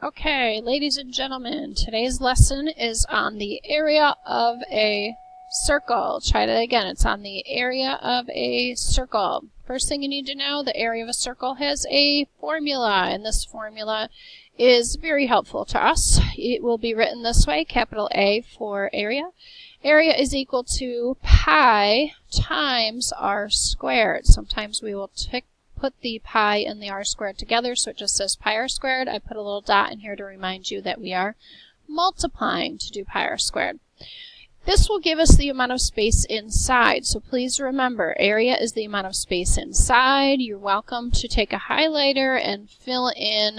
Okay, ladies and gentlemen, today's lesson is on the area of a circle. Try that again. It's on the area of a circle. First thing you need to know, the area of a circle has a formula, and this formula is very helpful to us. It will be written this way, capital A for area. Area is equal to pi times r squared. Sometimes we will put the pi and the r squared together, so it just says pi r squared. I put a little dot in here to remind you that we are multiplying to do pi r squared. This will give us the amount of space inside, so please remember, area is the amount of space inside. You're welcome to take a highlighter and fill in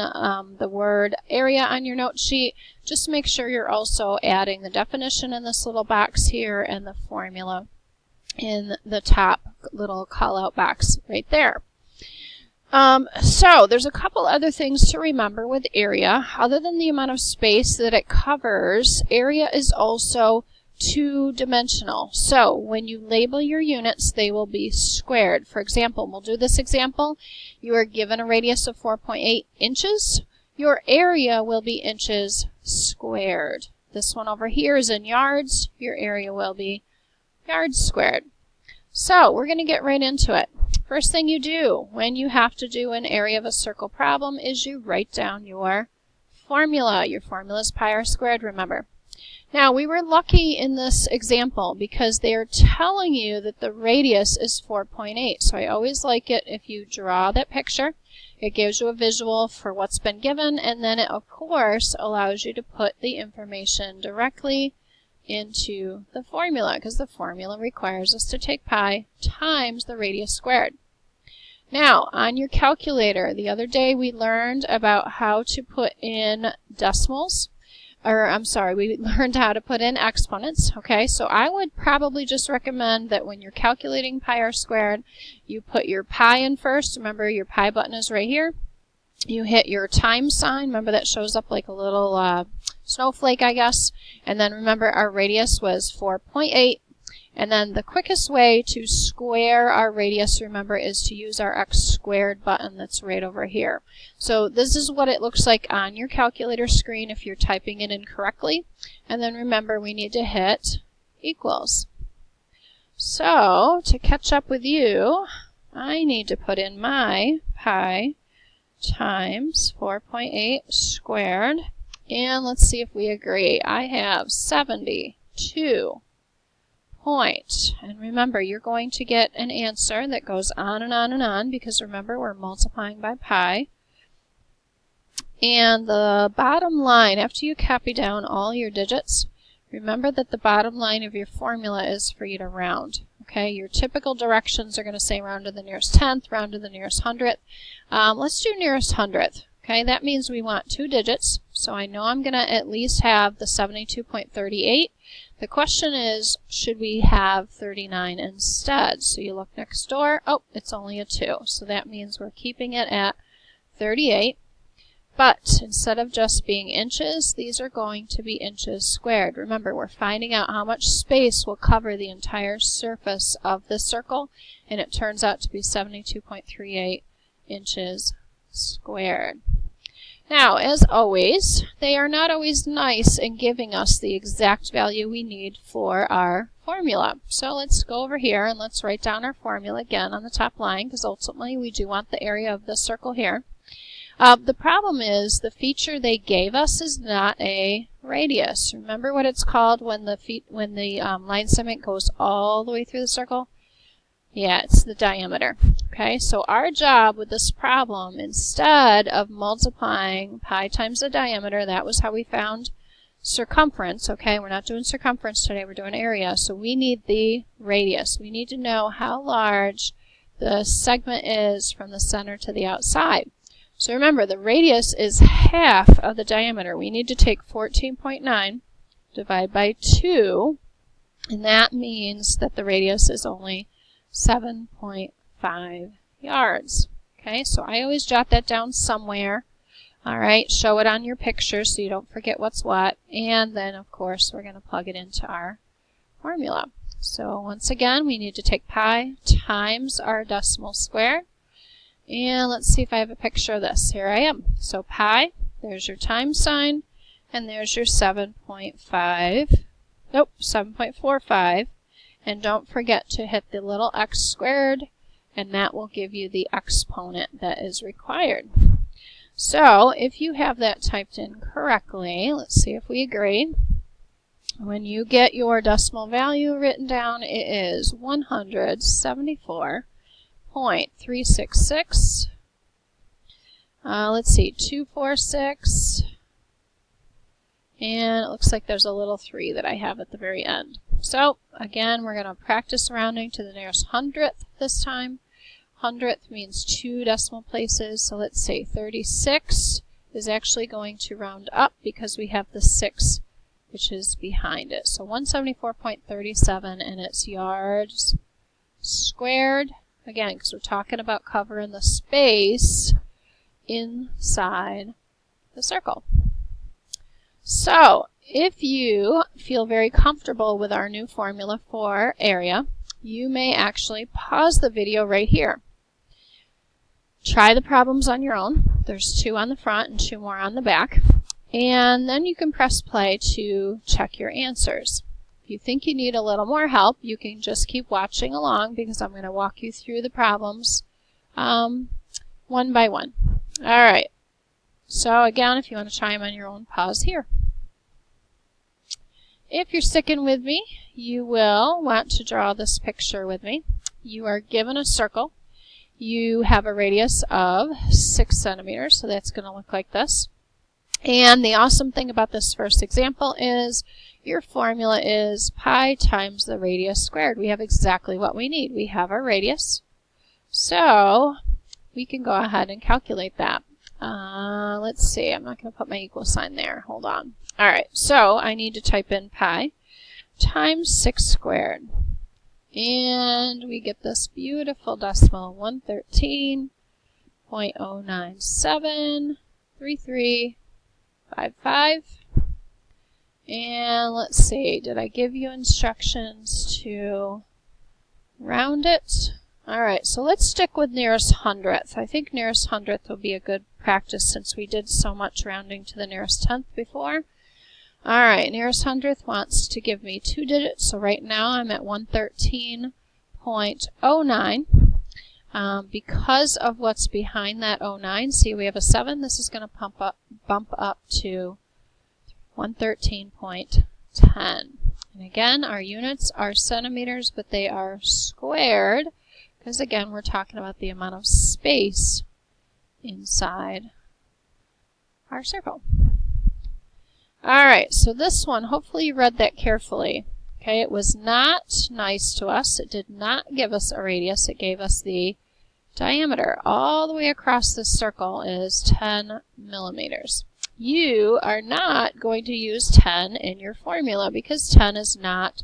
the word area on your note sheet. Just make sure you're also adding the definition in this little box here and the formula in the top little call-out box right there. So there's a couple other things to remember with area. Other than the amount of space that it covers, area is also two-dimensional. So when you label your units, they will be squared. For example, we'll do this example. You are given a radius of 4.8 inches. Your area will be inches squared. This one over here is in yards. Your area will be yards squared. So we're going to get right into it. First thing you do when you have to do an area of a circle problem is you write down your formula. Your formula is pi r squared, remember. Now, we were lucky in this example because they are telling you that the radius is 4.8. So I always like it if you draw that picture. It gives you a visual for what's been given, and then it, of course, allows you to put the information directly into the formula, because the formula requires us to take pi times the radius squared. Now, on your calculator, the other day we learned about how to put in decimals. We learned how to put in exponents, okay? So I would probably just recommend that when you're calculating pi r squared, you put your pi in first. Remember, your pi button is right here. You hit your times sign. Remember, that shows up like a little snowflake, I guess. And then remember, our radius was 4.8. And then the quickest way to square our radius, remember, is to use our x squared button that's right over here. So this is what it looks like on your calculator screen if you're typing it in correctly. And then remember, we need to hit equals. So to catch up with you, I need to put in my pi times 4.8 squared. And let's see if we agree. I have 72. And remember, you're going to get an answer that goes on and on and on, because remember, we're multiplying by pi. And the bottom line, after you copy down all your digits, remember that the bottom line of your formula is for you to round. Okay, your typical directions are going to say round to the nearest tenth, round to the nearest hundredth. Let's do nearest hundredth. Okay, that means we want two digits, so I know I'm going to at least have the 72.38. The question is, should we have 39 instead? So you look next door. Oh, it's only a 2. So that means we're keeping it at 38. But instead of just being inches, these are going to be inches squared. Remember, we're finding out how much space will cover the entire surface of this circle, and it turns out to be 72.38 inches squared. Now, as always, they are not always nice in giving us the exact value we need for our formula. So let's go over here and let's write down our formula again on the top line, because ultimately we do want the area of this circle here. The problem is the feature they gave us is not a radius. Remember what it's called when the line segment goes all the way through the circle? Yeah, it's the diameter. Okay, so our job with this problem, instead of multiplying pi times the diameter, that was how we found circumference. Okay, we're not doing circumference today, we're doing area. So we need the radius. We need to know how large the segment is from the center to the outside. So remember, the radius is half of the diameter. We need to take 14.9, divide by 2, and that means that the radius is only 7.5 yards. Okay, so I always jot that down somewhere. All right, show it on your picture so you don't forget what's what. And then, of course, we're going to plug it into our formula. So once again, we need to take pi times our decimal square. And let's see if I have a picture of this. Here I am. So pi there's your times sign, and there's your 7.45. And don't forget to hit the little x squared, and that will give you the exponent that is required. So if you have that typed in correctly, let's see if we agree. When you get your decimal value written down, it is 174.366. Let's see, 246. And it looks like there's a little 3 that I have at the very end. So again, we're going to practice rounding to the nearest hundredth this time. Hundredth means 2 decimal places. So let's say 36 is actually going to round up because we have the 6 which is behind it. So 174.37, and it's yards squared. Again, because we're talking about covering the space inside the circle. So if you feel very comfortable with our new formula for area, you may actually pause the video right here. Try the problems on your own. There's 2 on the front and 2 more on the back. And then you can press play to check your answers. If you think you need a little more help, you can just keep watching along because I'm going to walk you through the problems one by one. All right. So again, if you want to try them on your own, pause here. If you're sticking with me, you will want to draw this picture with me. You are given a circle. You have a radius of 6 centimeters, so that's going to look like this. And the awesome thing about this first example is your formula is pi times the radius squared. We have exactly what we need. We have our radius. So we can go ahead and calculate that. Let's see. I'm not going to put my equal sign there. Hold on. All right. So I need to type in pi times 6 squared. And we get this beautiful decimal, 113.0973355. And let's see, did I give you instructions to round it? Alright, so let's stick with nearest hundredth. I think nearest hundredth will be a good practice since we did so much rounding to the nearest tenth before. Alright, nearest hundredth wants to give me 2 digits, so right now I'm at 113.09. Because of what's behind that 09, see we have a 7, this is going to bump up to 113.10. And again, our units are centimeters, but they are squared, because again, we're talking about the amount of space inside our circle. Alright, so this one, hopefully you read that carefully. Okay, it was not nice to us. It did not give us a radius. It gave us the diameter. All the way across this circle is 10 millimeters. You are not going to use 10 in your formula because 10 is not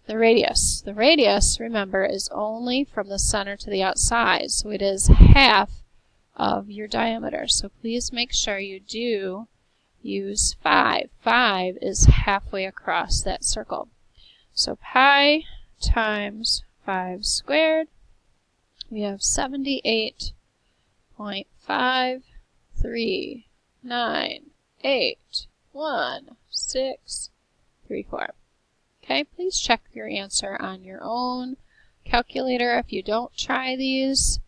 the radius. The radius, remember, is only from the center to the outside, so it is half of your diameter. So please make sure you do use 5. 5 is halfway across that circle. So pi times 5 squared, we have 78.5398164. Okay, please check your answer on your own calculator. If you don't try these,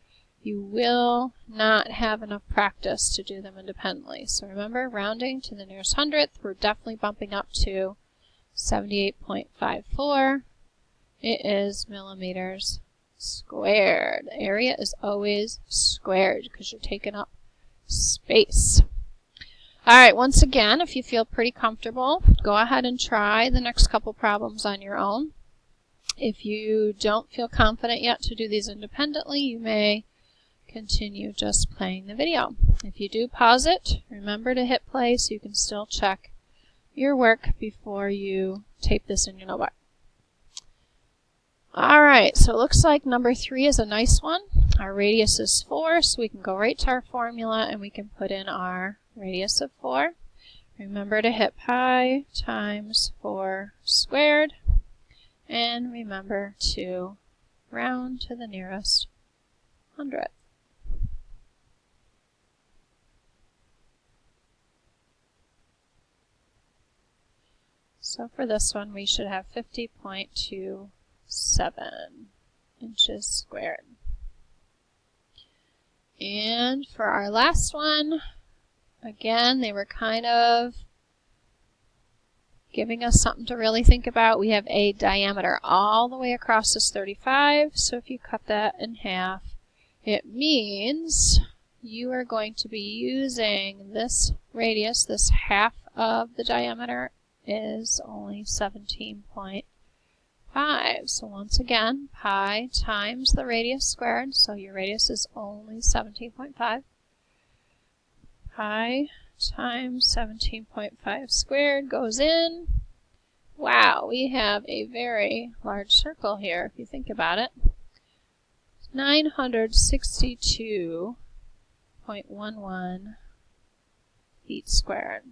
you will not have enough practice to do them independently. So remember, rounding to the nearest hundredth, we're definitely bumping up to 78.54. It is millimeters squared. The area is always squared because you're taking up space. Alright, once again, if you feel pretty comfortable, go ahead and try the next couple problems on your own. If you don't feel confident yet to do these independently, you may continue just playing the video. If you do pause it, remember to hit play so you can still check your work before you tape this in your notebook. Alright, so it looks like number 3 is a nice one. Our radius is 4, so we can go right to our formula and we can put in our radius of 4. Remember to hit pi times 4 squared. And remember to round to the nearest hundredth. So for this one, we should have 50.27 inches squared. And for our last one, again, they were kind of giving us something to really think about. We have a diameter all the way across this 35, so if you cut that in half, it means you are going to be using this radius, this half of the diameter is only 17.5. So once again, pi times the radius squared, so your radius is only 17.5. Pi times 17.5 squared goes in. Wow, we have a very large circle here if you think about it. 962.11 feet squared.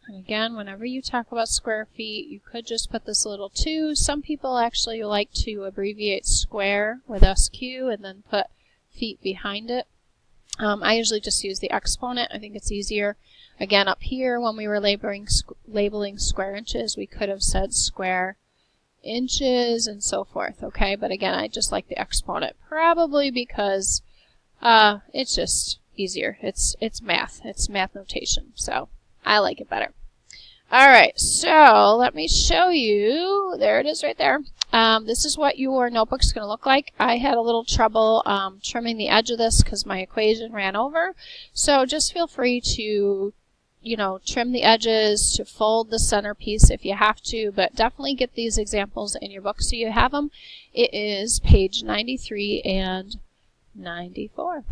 And again, whenever you talk about square feet, you could just put this little 2. Some people actually like to abbreviate square with SQ and then put feet behind it. I usually just use the exponent. I think it's easier. Again, up here, when we were labeling square inches, we could have said square inches and so forth, okay? But again, I just like the exponent, probably because it's just easier. It's math. It's math notation, so I like it better. All right, so let me show you. There it is right there. This is what your notebook's going to look like. I had a little trouble trimming the edge of this because my equation ran over. So just feel free to, trim the edges, to fold the centerpiece if you have to, but definitely get these examples in your book so you have them. It is page 93 and 94.